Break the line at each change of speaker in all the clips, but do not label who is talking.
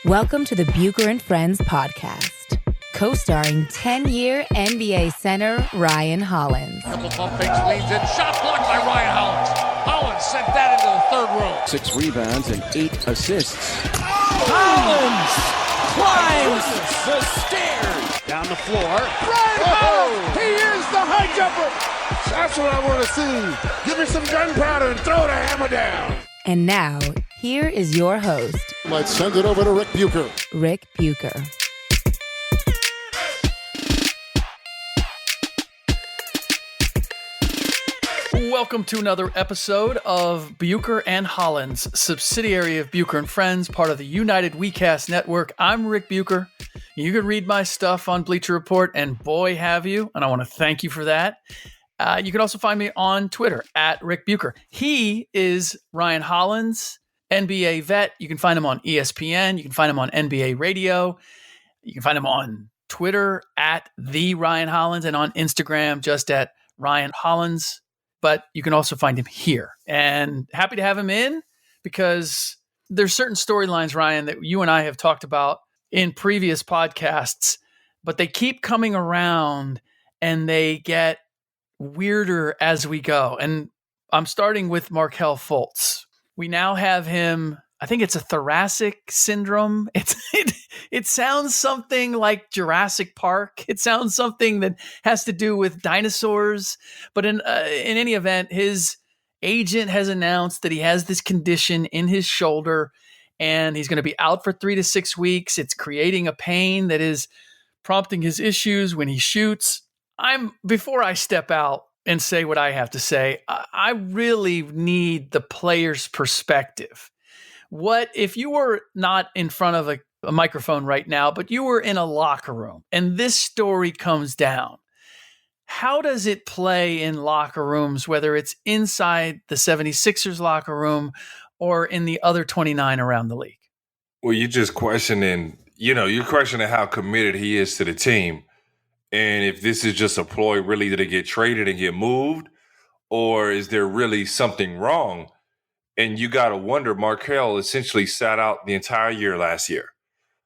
Welcome to the Bucher and Friends podcast, co-starring 10-year NBA center Ryan Hollins.
Couple bump fakes, leans in, shot blocked by Ryan Hollins. Hollins sent that into the third row.
6 rebounds and 8 assists.
Hollins climbs the stairs.
Down the floor. Ryan Hollins! He is the high jumper!
That's what I want to see. Give me some gunpowder and throw the hammer down.
And now, here is your host,
Let's send it over to Rick Bucher.
Rick Bucher.
Welcome to another episode of Bucher and Hollins, subsidiary of Bucher and Friends, part of the United WeCast network. I'm Rick Bucher. You can read my stuff on Bleacher Report, and boy, have you, and I want to thank you for that. You can also find me on Twitter, at Rick Bucher. He is Ryan Hollins, NBA vet. You can find him on ESPN. You can find him on NBA Radio. You can find him on Twitter, at the Ryan Hollins, and on Instagram, just at Ryan Hollins. But you can also find him here. And happy to have him in because there's certain storylines, Ryan, that you and I have talked about in previous podcasts, but they keep coming around and they get weirder as we go. And I'm starting with Markelle Fultz. We now have him, I think it's a thoracic syndrome. It sounds something like Jurassic Park. It sounds something that has to do with dinosaurs. But in any event, his agent has announced that he has this condition in his shoulder and he's going to be out for 3 to 6 weeks. It's creating a pain that is prompting his issues when he shoots. Before I step out and say what I have to say, I really need the player's perspective. What if you were not in front of a microphone right now, but you were in a locker room and this story comes down? How does it play in locker rooms, whether it's inside the 76ers locker room or in the other 29 around the league?
Well, you're just questioning, you're questioning how committed he is to the team. And if this is just a ploy really to get traded and get moved, or is there really something wrong? And you got to wonder, Markelle essentially sat out the entire year last year.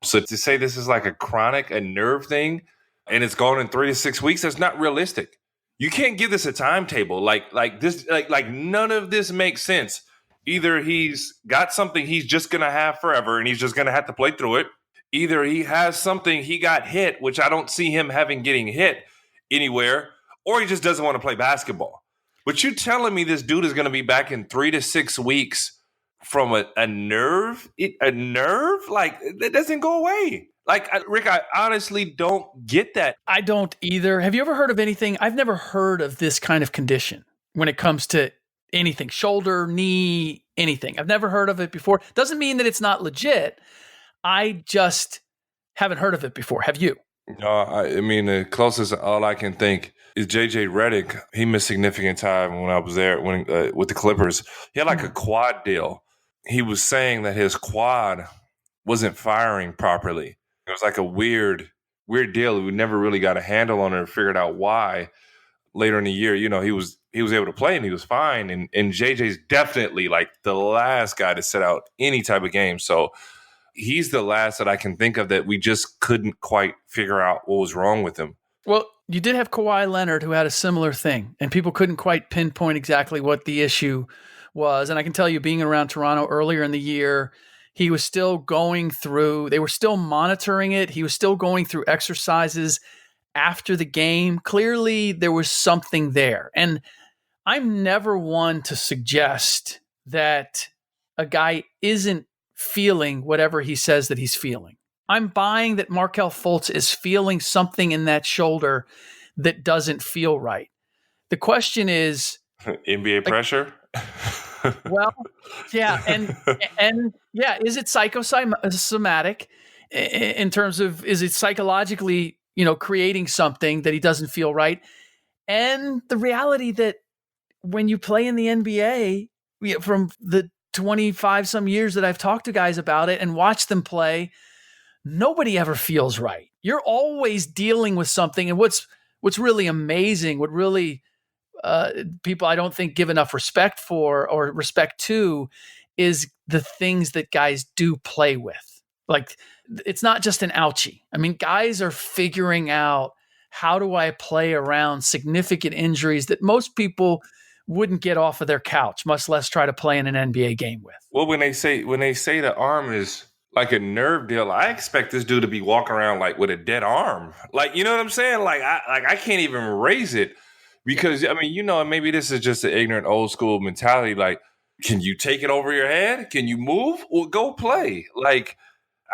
So to say this is like a nerve thing, and it's gone in 3 to 6 weeks, that's not realistic. You can't give this a timetable. Like none of this makes sense. Either he's got something he's just going to have forever and he's just going to have to play through it. Either he has something he got hit, which I don't see him getting hit anywhere, or he just doesn't want to play basketball. But you telling me this dude is going to be back in 3 to 6 weeks from a nerve? A nerve? Like, that doesn't go away. Like, Rick, I honestly don't get that.
I don't either. Have you ever heard of anything? I've never heard of this kind of condition when it comes to anything, shoulder, knee, anything. I've never heard of it before. Doesn't mean that it's not legit. I just haven't heard of it before. Have you?
No, I mean, the closest all I can think is J.J. Redick. He missed significant time when I was there with the Clippers. He had like a quad deal. He was saying that his quad wasn't firing properly. It was like a weird deal. We never really got a handle on it or figured out why. Later in the year, he was able to play and he was fine. And J.J.'s definitely like the last guy to set out any type of game. So he's the last that I can think of that we just couldn't quite figure out what was wrong with him.
Well, you did have Kawhi Leonard who had a similar thing, and people couldn't quite pinpoint exactly what the issue was. And I can tell you, being around Toronto earlier in the year, he was still going through, they were still monitoring it. He was still going through exercises after the game. Clearly, there was something there. And I'm never one to suggest that a guy isn't feeling whatever he says that he's feeling. I'm buying that Markelle Fultz is feeling something in that shoulder that doesn't feel right. The question is
NBA pressure.
Well, yeah, and yeah, is it psychosomatic in terms of, is it psychologically, creating something that he doesn't feel right? And the reality that when you play in the NBA, from the 25 some years that I've talked to guys about it and watched them play, nobody ever feels right. You're always dealing with something. And what's really amazing, what really people I don't think give enough respect for or respect to, is the things that guys do play with. Like, it's not just an ouchie. I mean, guys are figuring out, how do I play around significant injuries that most people wouldn't get off of their couch, much less try to play in an NBA game with.
Well, when they say the arm is like a nerve deal, I expect this dude to be walking around like with a dead arm. Like, you know what I'm saying? Like I can't even raise it because, I mean, maybe this is just an ignorant old school mentality. Like, can you take it over your head? Can you move? Well, go play. Like,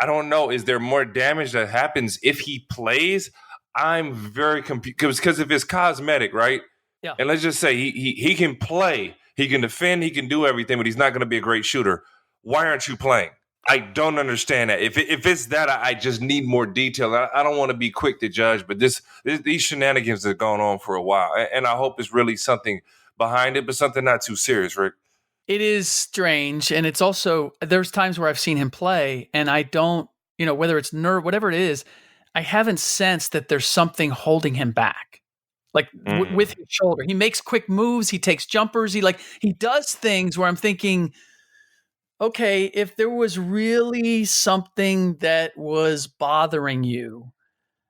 I don't know. Is there more damage that happens if he plays? I'm very confused because if it's cosmetic, right?
Yeah.
And let's just say he can play, he can defend, he can do everything, but he's not going to be a great shooter. Why aren't you playing? I don't understand that. If it's that, I just need more detail. I don't want to be quick to judge, but these shenanigans have gone on for a while, and I hope it's really something behind it, but something not too serious, Rick.
It is strange, and it's also, there's times where I've seen him play, and I don't, whether it's nerve, whatever it is, I haven't sensed that there's something holding him back. Like with his shoulder, he makes quick moves. He takes jumpers. He does things where I'm thinking, okay, if there was really something that was bothering you,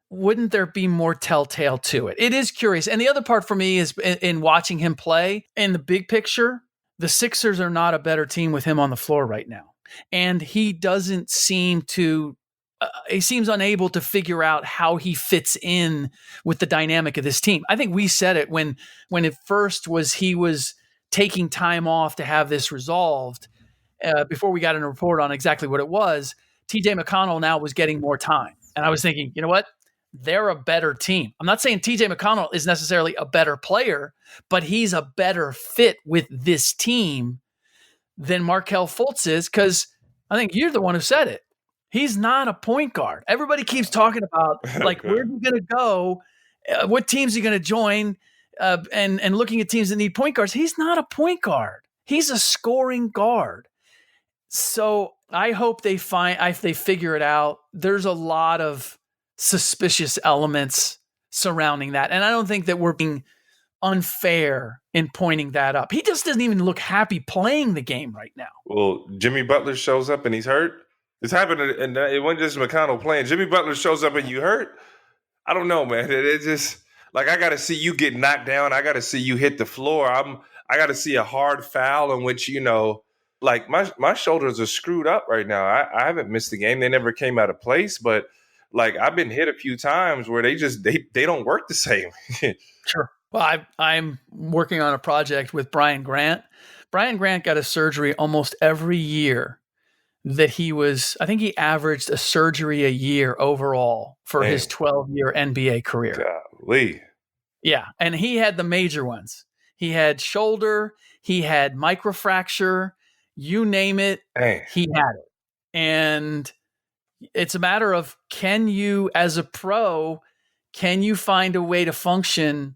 wouldn't there be more telltale to it? It is curious. And the other part for me is in watching him play, in the big picture, the Sixers are not a better team with him on the floor right now. And he doesn't seem to he seems unable to figure out how he fits in with the dynamic of this team. I think we said it when it first was, he was taking time off to have this resolved before we got in a report on exactly what it was. TJ McConnell now was getting more time. And I was thinking, you know what? They're a better team. I'm not saying TJ McConnell is necessarily a better player, but he's a better fit with this team than Markelle Fultz is, because I think you're the one who said it. He's not a point guard. Everybody keeps talking about, like, where's he going to go? What teams he going to join? And looking at teams that need point guards. He's not a point guard. He's a scoring guard. So I hope they figure it out. There's a lot of suspicious elements surrounding that. And I don't think that we're being unfair in pointing that up. He just doesn't even look happy playing the game right now.
Well, Jimmy Butler shows up and he's hurt. This happened, and it wasn't just McConnell playing. Jimmy Butler shows up and you hurt. I don't know, man. It just, like, I got to see you get knocked down. I got to see you hit the floor. I got to see a hard foul in which, like, my shoulders are screwed up right now. I haven't missed the game. They never came out of place, but, like, I've been hit a few times where they don't work the same.
Sure. Well, I'm working on a project with Brian Grant. Brian Grant got a surgery almost every year that he was, I think he averaged a surgery a year overall for his 12-year NBA career.
Golly.
Yeah, and he had the major ones. He had shoulder, he had microfracture, you name it, he had it. And it's a matter of, can you, as a pro, can you find a way to function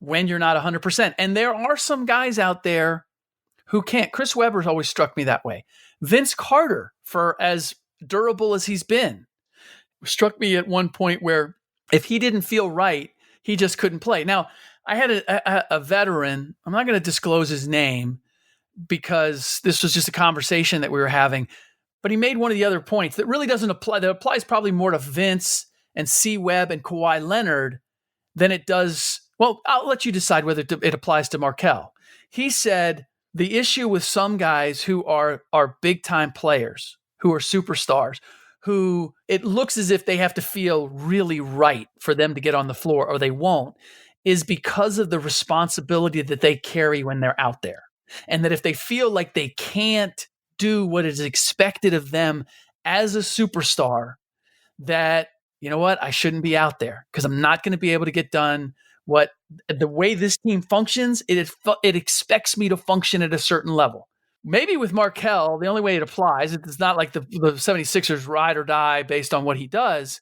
when you're not 100%? And there are some guys out there who can't. Chris Webber's always struck me that way. Vince Carter, for as durable as he's been, struck me at one point where if he didn't feel right, he just couldn't play. Now, I had a veteran, I'm not going to disclose his name because this was just a conversation that we were having, but he made one of the other points that really doesn't apply, that applies probably more to Vince and C. Webb and Kawhi Leonard than it does. Well, I'll let you decide whether it applies to Markelle. He said, the issue with some guys who are big time players, who are superstars, who it looks as if they have to feel really right for them to get on the floor or they won't, is because of the responsibility that they carry when they're out there. And that if they feel like they can't do what is expected of them as a superstar, that, you know what, I shouldn't be out there because I'm not going to be able to get done what the way this team functions. It expects me to function at a certain level. Maybe with Markelle, the only way it applies, it's not like the 76ers ride or die based on what he does,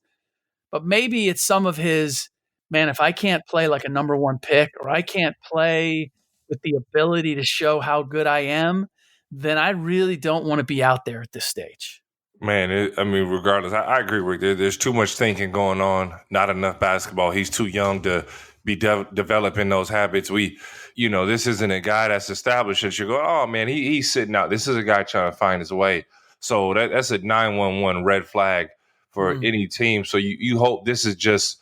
but maybe it's some of his, man, if I can't play like a number one pick, or I can't play with the ability to show how good I am, then I really don't want to be out there at this stage.
Man, regardless, I agree with you. There's too much thinking going on, not enough basketball. He's too young to be developing those habits. This isn't a guy that's established that you go, oh man, he's sitting out. This is a guy trying to find his way. So that's a 911 red flag for any team. So you hope this is just,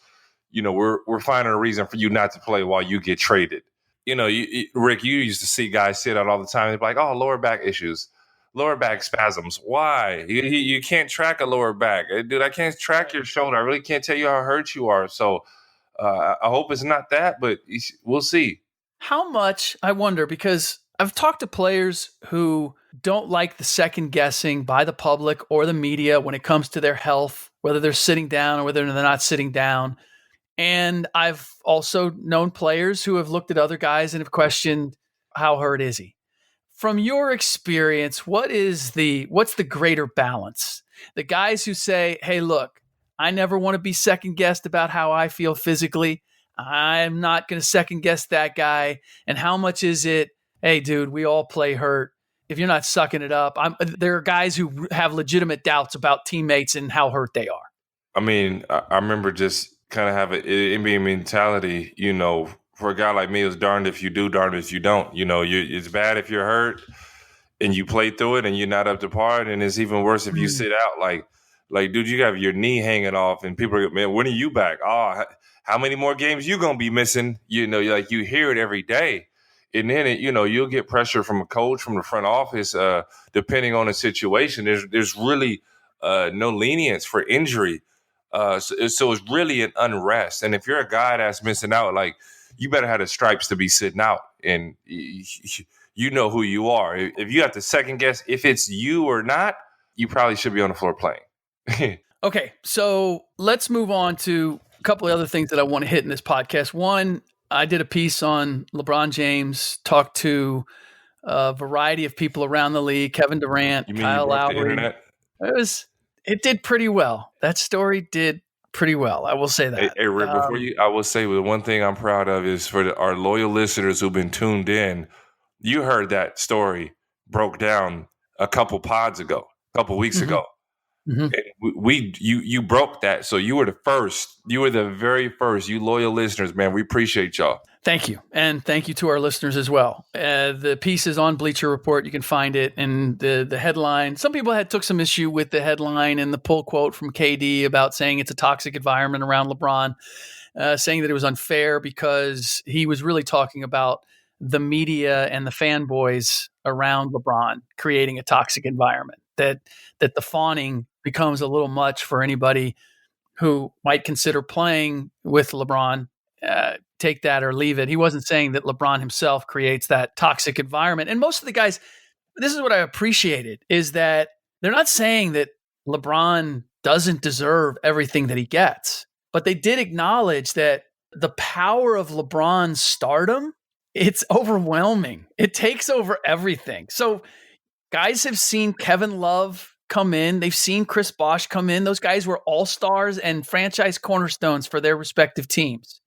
we're finding a reason for you not to play while you get traded. Rick, you used to see guys sit out all the time. They'd be like, oh, lower back issues, lower back spasms. Why? You can't track a lower back. Dude, I can't track your shoulder. I really can't tell you how hurt you are. So I hope it's not that, but we'll see.
How much, I wonder, because I've talked to players who don't like the second guessing by the public or the media when it comes to their health, whether they're sitting down or whether they're not sitting down. And I've also known players who have looked at other guys and have questioned, how hurt is he? From your experience, what's the greater balance? The guys who say, hey, look, I never want to be second guessed about how I feel physically. I'm not going to second guess that guy. And how much is it? Hey, dude, we all play hurt. If you're not sucking it up, there are guys who have legitimate doubts about teammates and how hurt they are.
I mean, I remember just kind of have an NBA mentality, for a guy like me, it's darned if you do, darned if you don't. It's bad if you're hurt and you play through it and you're not up to par. And it's even worse if you sit out. Like, dude, you have your knee hanging off and people are, man, when are you back? Oh, how many more games you going to be missing? You hear it every day. And then, you'll get pressure from a coach, from the front office, depending on the situation. There's really no lenience for injury. So it's really an unrest. And if you're a guy that's missing out, you better have the stripes to be sitting out. And you know who you are. If you have to second guess if it's you or not, you probably should be on the floor playing.
Okay, so let's move on to a couple of other things that I want to hit in this podcast. One, I did a piece on LeBron James, talked to a variety of people around the league, Kevin Durant, Kyle Lowry. It did pretty well. That story did pretty well. I will say that.
Hey Rick, I will say the one thing I'm proud of is for our loyal listeners who've been tuned in. You heard that story broke down a couple pods ago, a couple weeks ago. Mm-hmm. You broke that, so you were the first. You were the very first. You loyal listeners, man. We appreciate y'all.
Thank you, and thank you to our listeners as well. The piece is on Bleacher Report. You can find it, and the headline. Some people took some issue with the headline and the pull quote from KD about saying it's a toxic environment around LeBron, saying that it was unfair because he was really talking about the media and the fanboys around LeBron creating a toxic environment. That the fawning becomes a little much for anybody who might consider playing with LeBron. Take that or leave it. He wasn't saying that LeBron himself creates that toxic environment. And most of the guys, this is what I appreciated, is that they're not saying that LeBron doesn't deserve everything that he gets, but they did acknowledge that the power of LeBron's stardom, it's overwhelming. It takes over everything. So guys have seen Kevin Love come in. They've seen Chris Bosh come in. Those guys were all-stars and franchise cornerstones for their respective teams.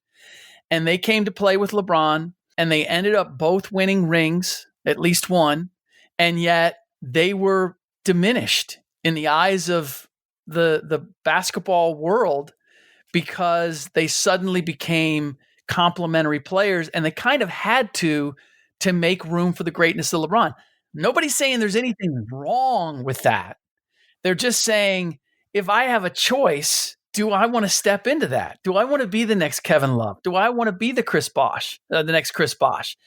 And they came to play with LeBron, and they ended up both winning rings, at least one, and yet they were diminished in the eyes of the basketball world because they suddenly became complementary players, and they kind of had to make room for the greatness of LeBron. Nobody's saying there's anything wrong with that. They're just saying, if I have a choice, do I want to step into that? Do I want to be the next Kevin Love? Do I want to be the next Chris Bosh?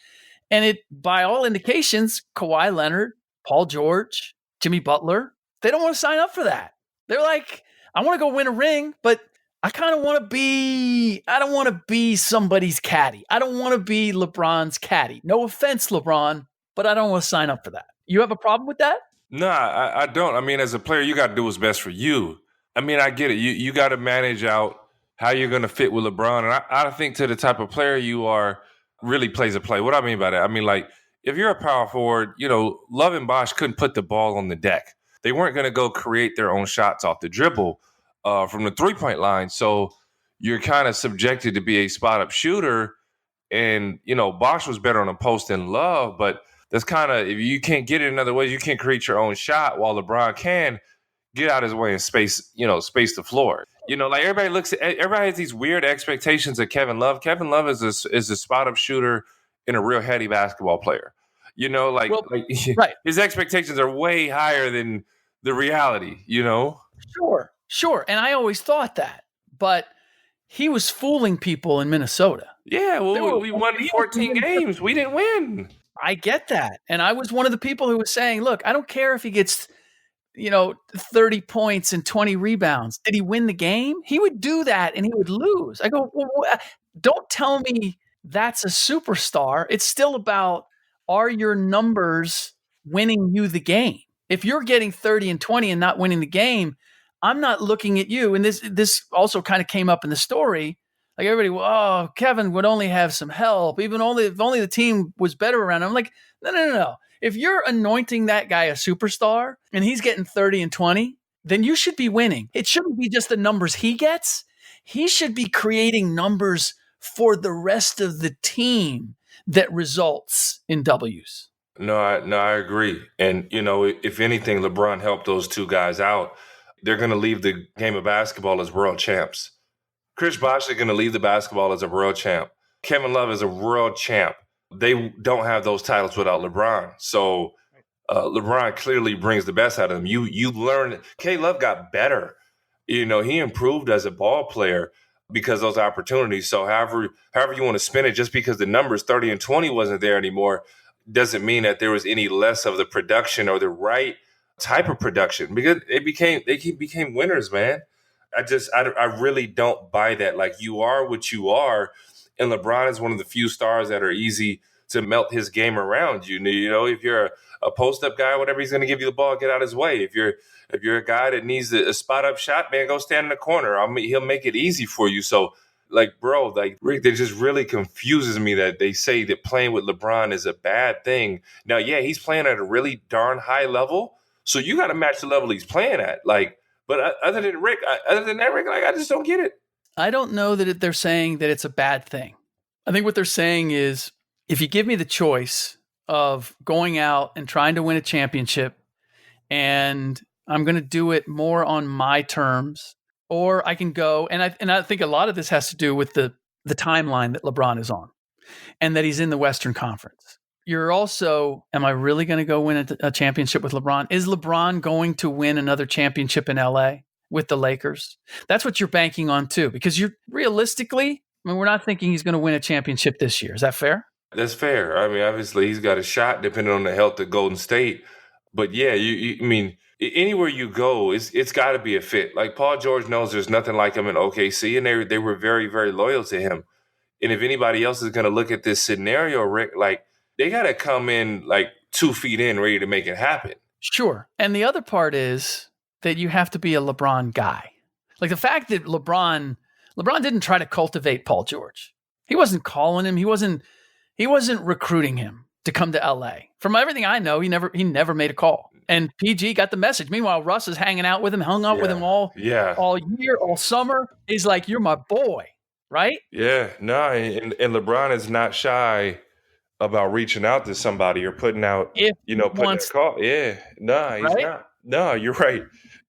And it, by all indications, Kawhi Leonard, Paul George, Jimmy Butler, they don't want to sign up for that. They're like, I want to go win a ring, but I kind of want to be, I don't want to be somebody's caddy. I don't want to be LeBron's caddy. No offense, LeBron, but I don't want to sign up for that. You have a problem with that?
No, I don't. I mean, as a player, you got to do what's best for you. I mean, I get it. You got to manage out how you're going to fit with LeBron. And I think to the type of player you are really plays a play. What I mean by that, I mean, like, if you're a power forward, Love and Bosh couldn't put the ball on the deck. They weren't going to go create their own shots off the dribble from the three-point line. So you're kind of subjected to be a spot-up shooter. And, Bosh was better on the post than Love, but that's kind of, if you can't get it in other ways, you can't create your own shot while LeBron can get out of his way and space the floor. Like everybody has these weird expectations of Kevin Love. Kevin Love is a spot-up shooter and a real heady basketball player. Right. His expectations are way higher than the reality,
Sure. And I always thought that. But he was fooling people in Minnesota.
Yeah, well, we won 14 games. We didn't win.
I get that. And I was one of the people who was saying, look, I don't care if he gets, 30 points and 20 rebounds. Did he win the game? He would do that and he would lose. I go, well, don't tell me that's a superstar. It's still about, are your numbers winning you the game? If you're getting 30 and 20 and not winning the game, I'm not looking at you. And this also kind of came up in the story. Like everybody, Kevin would only have some help. If only the team was better around him. I'm like, no. If you're anointing that guy a superstar and he's getting 30 and 20, then you should be winning. It shouldn't be just the numbers he gets. He should be creating numbers for the rest of the team that results in W's.
No, I agree. And, if anything, LeBron helped those two guys out. They're going to leave the game of basketball as world champs. Chris Bosh is going to leave the basketball as a world champ. Kevin Love is a world champ. They don't have those titles without LeBron. So LeBron clearly brings the best out of them. You learn. K Love got better. He improved as a ball player because of those opportunities. So however you want to spin it, just because the numbers 30 and 20 wasn't there anymore, doesn't mean that there was any less of the production or the right type of production, because they became winners, man. I really don't buy that. Like, you are what you are, and LeBron is one of the few stars that are easy to melt his game around you. If you're a post-up guy or whatever, he's going to give you the ball, get out his way. If you're a guy that needs a spot-up shot, man, go stand in the corner. He'll make it easy for you. So, Rick, that just really confuses me that they say that playing with LeBron is a bad thing. Now, yeah, he's playing at a really darn high level, so you got to match the level he's playing at. But other than that, Rick, I just don't get it.
I don't know that they're saying that it's a bad thing. I think what they're saying is, if you give me the choice of going out and trying to win a championship, and I'm going to do it more on my terms, or I can go, and I think a lot of this has to do with the timeline that LeBron is on, and that he's in the Western Conference. You're also, am I really going to go win a championship with LeBron? Is LeBron going to win another championship in LA with the Lakers? That's what you're banking on too, because you're realistically, we're not thinking he's going to win a championship this year. Is that fair?
That's fair. Obviously he's got a shot depending on the health of Golden State. But yeah, anywhere you go, it's got to be a fit. Like, Paul George knows there's nothing like him in OKC, and they were very, very loyal to him. And if anybody else is going to look at this scenario, Rick, they got to come in 2 feet in, ready to make it happen.
Sure. And the other part is that you have to be a LeBron guy. Like, the fact that LeBron didn't try to cultivate Paul George. He wasn't calling him. He wasn't recruiting him to come to LA. From everything I know, he never made a call. And PG got the message. Meanwhile, Russ is hanging out with him, hung out with him all year, all summer. He's like, you're my boy, right?
Yeah, no, and LeBron is not shy about reaching out to somebody or putting out, putting a call. Yeah, no, he's not. No, you're right.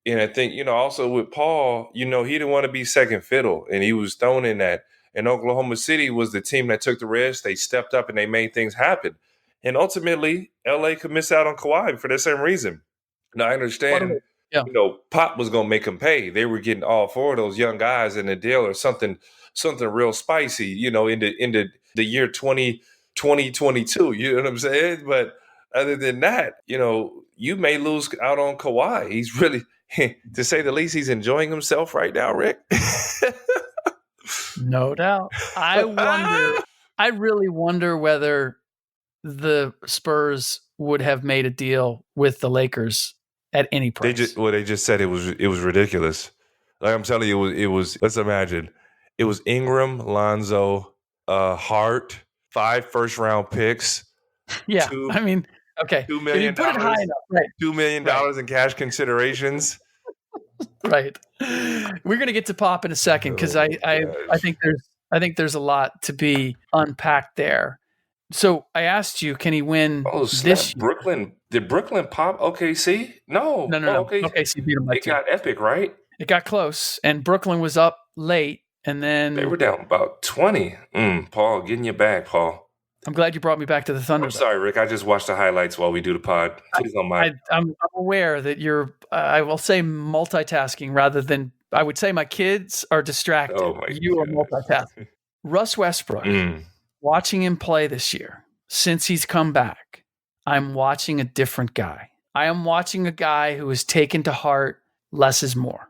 And I think, also with Paul, he didn't want to be second fiddle, and he was thrown in that. And Oklahoma City was the team that took the risk. They stepped up and they made things happen. And ultimately, LA could miss out on Kawhi for the same reason. Now, I understand, Pop was going to make them pay. They were getting all four of those young guys in the deal or something real spicy, in the year 2022. You know what I'm saying? But other than that, you may lose out on Kawhi. He's really, to say the least, he's enjoying himself right now, Rick.
No doubt. I really wonder whether the Spurs would have made a deal with the Lakers at any price.
They just said it was ridiculous. Like, I'm telling you, it was. Let's imagine it was Ingram, Lonzo, Hart, 5 first-round picks.
Yeah, okay.
$2 million.
Put it high enough, right?
$2 million in cash considerations.
Right. We're going to get to Pop in a second, because I think there's a lot to be unpacked there. So I asked you, can he win this year?
Brooklyn? Did Brooklyn pop OKC? No.
OKC beat him by 2.
It got epic, right?
It got close, and Brooklyn was up late, and then
they were down about 20. Paul, get in your bag, Paul.
I'm glad you brought me back to the Thunder.
I'm sorry, Rick. I just watched the highlights while we do the pod. Please don't mind.
I'm aware that you're, I will say multitasking rather than, I would say my kids are distracted.
Oh my
You are multitasking. Russ Westbrook, watching him play this year, since he's come back, I'm watching a different guy. I am watching a guy who has taken to heart less is more.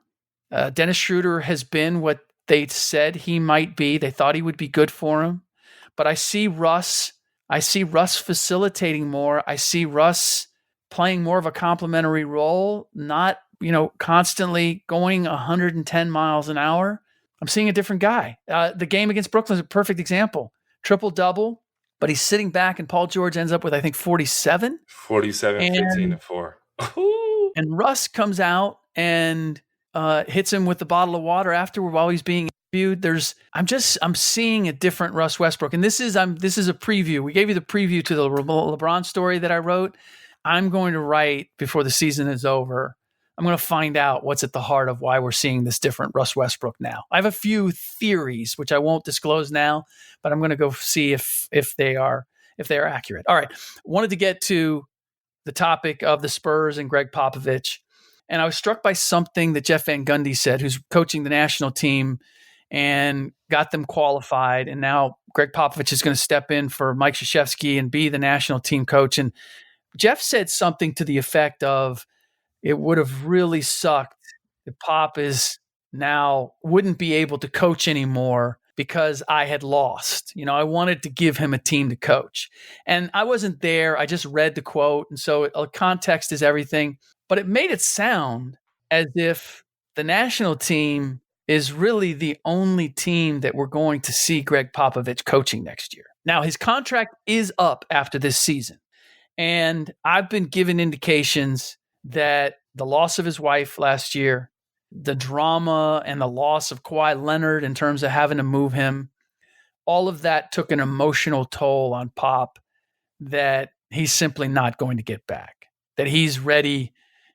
Dennis Schroeder has been what they said he might be. They thought he would be good for him. But I see Russ facilitating more. I see Russ playing more of a complementary role, not, constantly going 110 miles an hour. I'm seeing a different guy. The game against Brooklyn is a perfect example. Triple-double, but he's sitting back, and Paul George ends up with, I think, 47.
47, 15, and 4.
And Russ comes out and hits him with the bottle of water afterward while he's being interviewed. I'm seeing a different Russ Westbrook. And this is a preview. We gave you the preview to the LeBron story that I wrote. I'm going to write before the season is over. I'm going to find out what's at the heart of why we're seeing this different Russ Westbrook now. I have a few theories, which I won't disclose now, but I'm going to go see if they are accurate. All right. Wanted to get to the topic of the Spurs and Gregg Popovich. And I was struck by something that Jeff Van Gundy said, who's coaching the national team and got them qualified. And now Gregg Popovich is going to step in for Mike Krzyzewski and be the national team coach. And Jeff said something to the effect of, it would have really sucked if Pop wouldn't be able to coach anymore because I had lost. I wanted to give him a team to coach. And I wasn't there. I just read the quote. And so context is everything. But it made it sound as if the national team is really the only team that we're going to see Gregg Popovich coaching next year. Now, his contract is up after this season. And I've been given indications that the loss of his wife last year, the drama and the loss of Kawhi Leonard in terms of having to move him, all of that took an emotional toll on Pop that he's simply not going to get back, that he's ready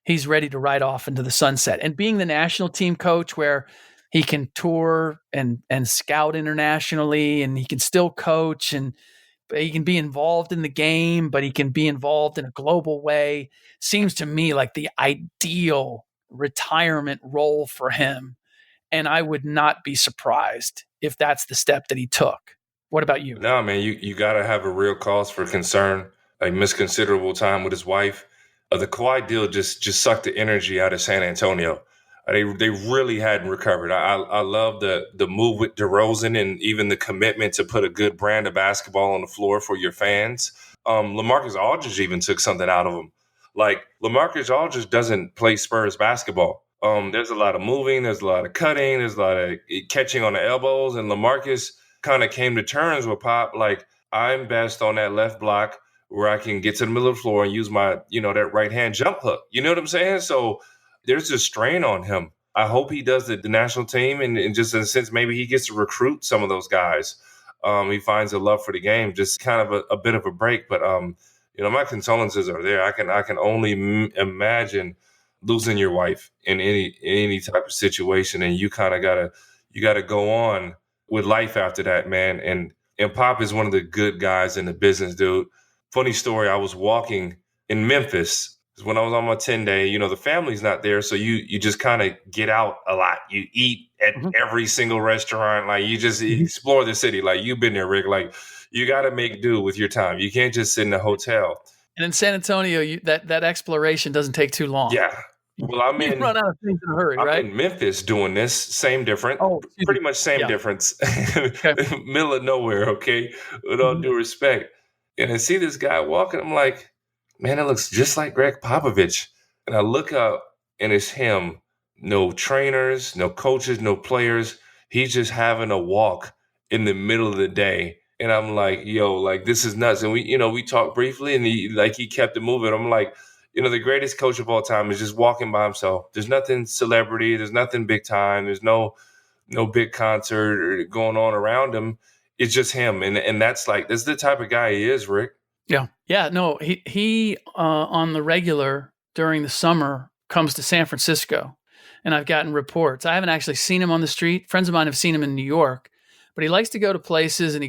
to ride off into the sunset. And being the national team coach where he can tour and scout internationally, and he can still coach, and he can be involved in the game, but he can be involved in a global way, seems to me like the ideal retirement role for him. And I would not be surprised if that's the step that he took. What about you?
No, man, you got to have a real cause for concern. Like, missed considerable time with his wife. The Kawhi deal just sucked the energy out of San Antonio. They really hadn't recovered. I love the move with DeRozan and even the commitment to put a good brand of basketball on the floor for your fans. LaMarcus Aldridge even took something out of him. Like, LaMarcus Aldridge doesn't play Spurs basketball. There's a lot of moving, there's a lot of cutting, there's a lot of catching on the elbows, and LaMarcus kind of came to terms with Pop. Like, I'm best on that left block where I can get to the middle of the floor and use my, that right hand jump hook. You know what I'm saying? So there's a strain on him. I hope he does the national team, and just in a sense, maybe he gets to recruit some of those guys. He finds a love for the game, just kind of a bit of a break. But my condolences are there. I can only imagine losing your wife in any type of situation, and you kind of gotta go on with life after that, man. And Pop is one of the good guys in the business, dude. Funny story, I was walking in Memphis when I was on my 10-day. The family's not there, so you just kind of get out a lot. You eat at every single restaurant. Like, you just explore the city. Like, you've been there, Rick. Like, you got to make do with your time. You can't just sit in a hotel.
And in San Antonio, that exploration doesn't take too long.
Yeah. Well,
you run out of things in a hurry, right?
I'm in Memphis doing this. Same difference. Pretty much same difference. Okay. Middle of nowhere, okay? With all due respect. And I see this guy walking. I'm like, man, it looks just like Gregg Popovich. And I look up, and it's him. No trainers, no coaches, no players. He's just having a walk in the middle of the day. And I'm like, yo, like, this is nuts. And we talked briefly, and he kept it moving. I'm like, the greatest coach of all time is just walking by himself. There's nothing celebrity. There's nothing big time. There's no big concert going on around him. It's just him. And that's the type of guy he is, Rick.
Yeah. Yeah. No, he on the regular during the summer comes to San Francisco, and I've gotten reports. I haven't actually seen him on the street. Friends of mine have seen him in New York, but he likes to go to places and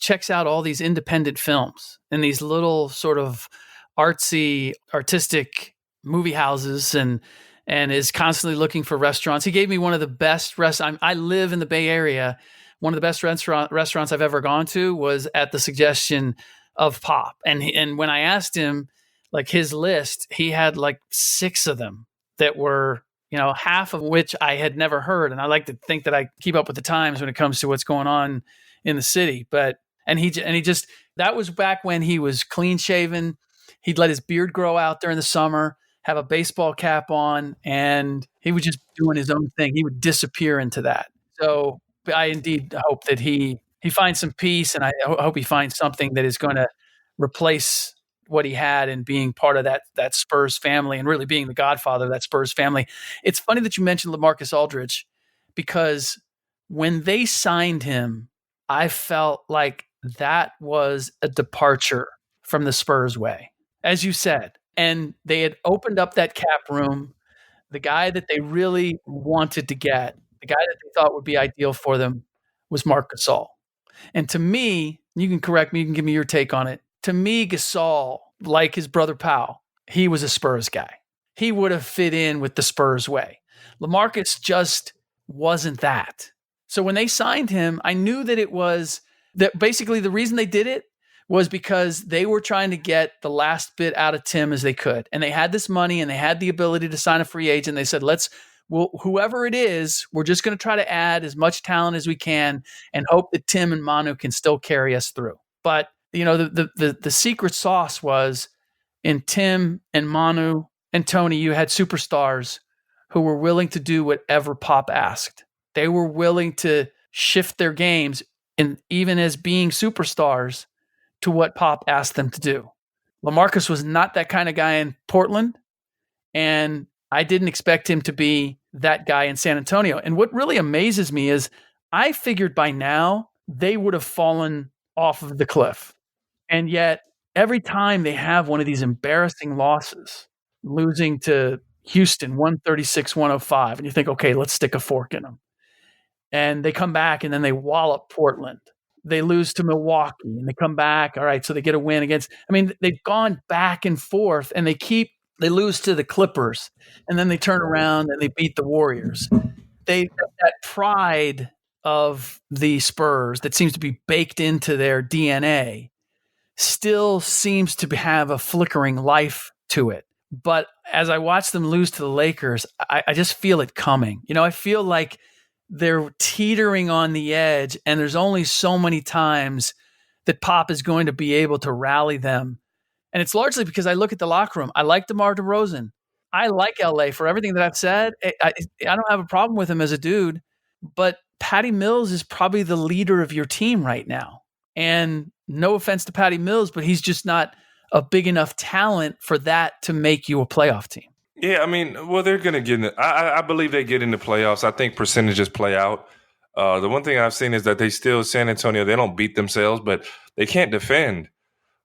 checks out all these independent films and these little sort of artistic movie houses and is constantly looking for restaurants. He gave me one of the best restaurants. I live in the Bay Area. One of the best restaurants I've ever gone to was at the suggestion of Pop. And when I asked him, like, his list, he had like 6 of them that were, half of which I had never heard. And I like to think that I keep up with the times when it comes to what's going on in the city. And he just, that was back when he was clean shaven. He'd let his beard grow out during the summer, have a baseball cap on, and he was just doing his own thing. He would disappear into that. So I indeed hope that he finds some peace, and I hope he finds something that is going to replace what he had in being part of that Spurs family and really being the godfather of that Spurs family. It's funny that you mentioned LaMarcus Aldridge, because when they signed him, I felt like that was a departure from the Spurs way, as you said. And they had opened up that cap room. The guy that they really wanted to get, the guy that they thought would be ideal for them, was Marc Gasol. And to me, you can correct me, you can give me your take on it. To me, Gasol, like his brother Powell, he was a Spurs guy. He would have fit in with the Spurs way. LaMarcus just wasn't that. So when they signed him, I knew that it was that basically the reason they did it was because they were trying to get the last bit out of Tim as they could. And they had this money and they had the ability to sign a free agent. They said, whoever it is, we're just going to try to add as much talent as we can and hope that Tim and Manu can still carry us through. But, the secret sauce was in Tim and Manu and Tony, you had superstars who were willing to do whatever Pop asked. They were willing to shift their games, and even as being superstars, to what Pop asked them to do. LaMarcus was not that kind of guy in Portland, and I didn't expect him to be that guy in San Antonio. And what really amazes me is I figured by now they would have fallen off of the cliff. And yet every time they have one of these embarrassing losses, losing to Houston 136-105, and you think, okay, let's stick a fork in them. And they come back and then they wallop Portland. They lose to Milwaukee and they come back. All right, so they get a win against, they've gone back and forth, and they lose to the Clippers, and then they turn around and they beat the Warriors. That pride of the Spurs that seems to be baked into their DNA still seems to have a flickering life to it. But as I watch them lose to the Lakers, I just feel it coming. I feel like they're teetering on the edge, and there's only so many times that Pop is going to be able to rally them. And it's largely because I look at the locker room. I like DeMar DeRozan. I like LA for everything that I've said. I don't have a problem with him as a dude, but Patty Mills is probably the leader of your team right now. And no offense to Patty Mills, but he's just not a big enough talent for that to make you a playoff team.
Yeah, they're going to get in I believe they get in the playoffs. I think percentages play out. The one thing I've seen is that San Antonio, they don't beat themselves, but they can't defend.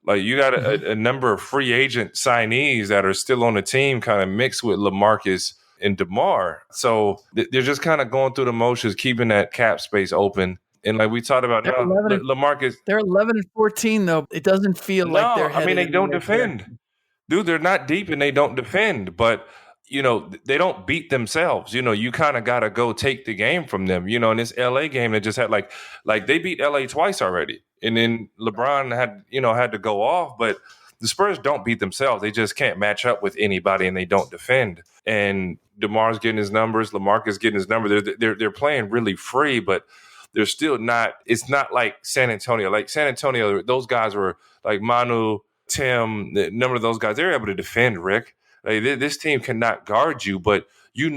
Like, you got a number of free agent signees that are still on the team kind of mixed with LaMarcus and DeMar. So they're just kind of going through the motions, keeping that cap space open. And like we talked about, LaMarcus.
They're 11-14, though. It doesn't feel like they're headed.
They don't defend. Dude, they're not deep and they don't defend. But, they don't beat themselves. You kind of got to go take the game from them. In this LA game, they just had like they beat LA twice already. And then LeBron had to go off. But the Spurs don't beat themselves. They just can't match up with anybody, and they don't defend. And DeMar's getting his numbers. LaMarcus getting his numbers. They're playing really free, but they're still not. It's not like San Antonio. Like San Antonio, those guys were like Manu, Tim, the number of those guys. They're able to defend, Rick. Like, this team cannot guard you, but getting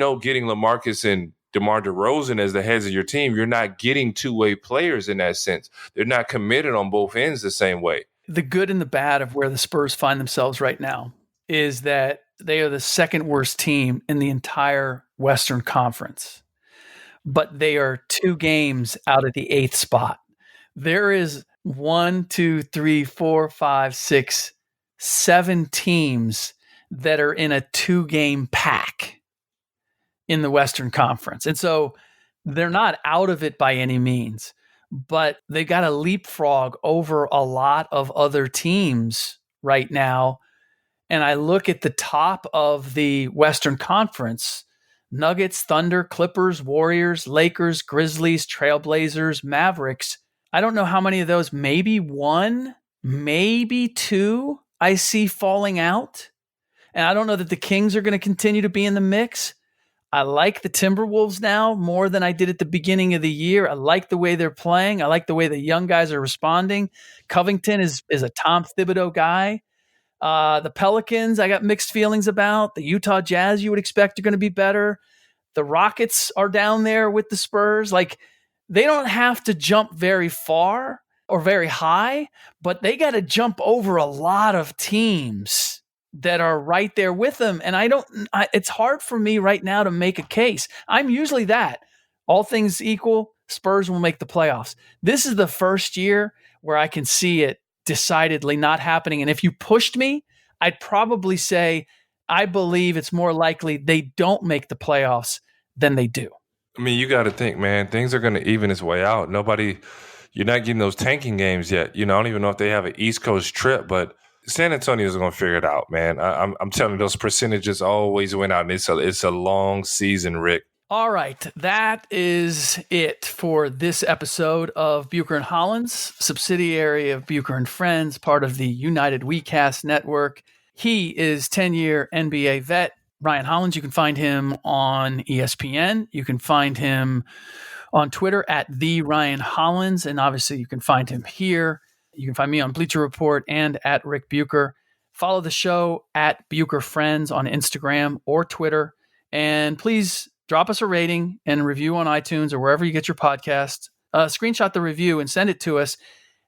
LaMarcus and DeMar DeRozan as the heads of your team, you're not getting two-way players in that sense. They're not committed on both ends the same way.
The good and the bad of where the Spurs find themselves right now is that they are the second worst team in the entire Western Conference, but they are 2 games out of the 8th spot. There is 1, 2, 3, 4, 5, 6, 7 teams that are in a 2-game pack in the Western Conference. And so They're not out of it by any means, but they got a leapfrog over a lot of other teams right now. And I look at the top of the Western Conference: Nuggets, Thunder, Clippers, Warriors, Lakers, Grizzlies, Trailblazers, Mavericks. I don't know how many of those, maybe one, maybe two, I see falling out. And I don't know that the Kings are going to continue to be in the mix. I like the Timberwolves now more than I did at the beginning of the year. I like the way they're playing. I like the way the young guys are responding. Covington is a Tom Thibodeau guy. The Pelicans, I got mixed feelings about. The Utah Jazz, you would expect, are going to be better. The Rockets are down there with the Spurs. Like, they don't have to jump very far or very high, but they got to jump over a lot of teams that are right there with them. And it's hard for me right now to make a case. I'm usually that. All things equal, Spurs will make the playoffs. This is the first year where I can see it decidedly not happening. And if you pushed me, I'd probably say I believe it's more likely they don't make the playoffs than they do.
I mean, you got to think, man, things are going to even its way out. You're not getting those tanking games yet. I don't even know if they have an East Coast trip, but San Antonio's going to figure it out, man. I'm telling you, those percentages always went out, and it's a long season, Rick.
All right, that is it for this episode of Bucher and Hollins, subsidiary of Bucher and Friends, part of the United WeCast network. He is 10-year NBA vet Ryan Hollins. You can find him on ESPN. You can find him on Twitter at the Ryan Hollins, and obviously you can find him here. You can find me on Bleacher Report and at Rick Bucher. Follow the show at Bucher Friends on Instagram or Twitter. And please drop us a rating and review on iTunes or wherever you get your podcasts. Screenshot the review and send it to us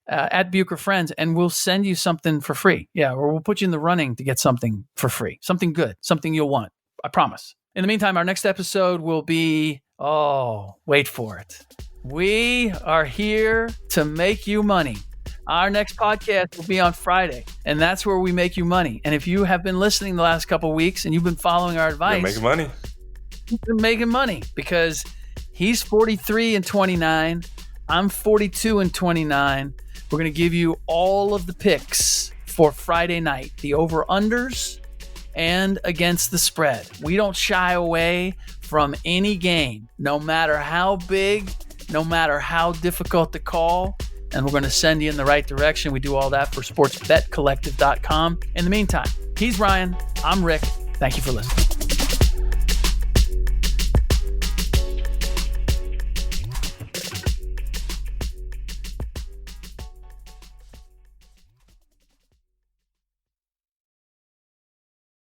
at Bucher Friends, and we'll send you something for free. Yeah, or we'll put you in the running to get something for free. Something good, something you'll want. I promise. In the meantime, our next episode will be, wait for it. We are here to make you money. Our next podcast will be on Friday, and that's where we make you money. And if you have been listening the last couple of weeks and you've been following our advice,
you're making money.
You've been making money because he's 43 and 29. I'm 42 and 29. We're going to give you all of the picks for Friday night, the over-unders and against the spread. We don't shy away from any game, no matter how big, no matter how difficult to call. And we're going to send you in the right direction. We do all that for sportsbetcollective.com. In the meantime, he's Ryan. I'm Rick. Thank you for listening.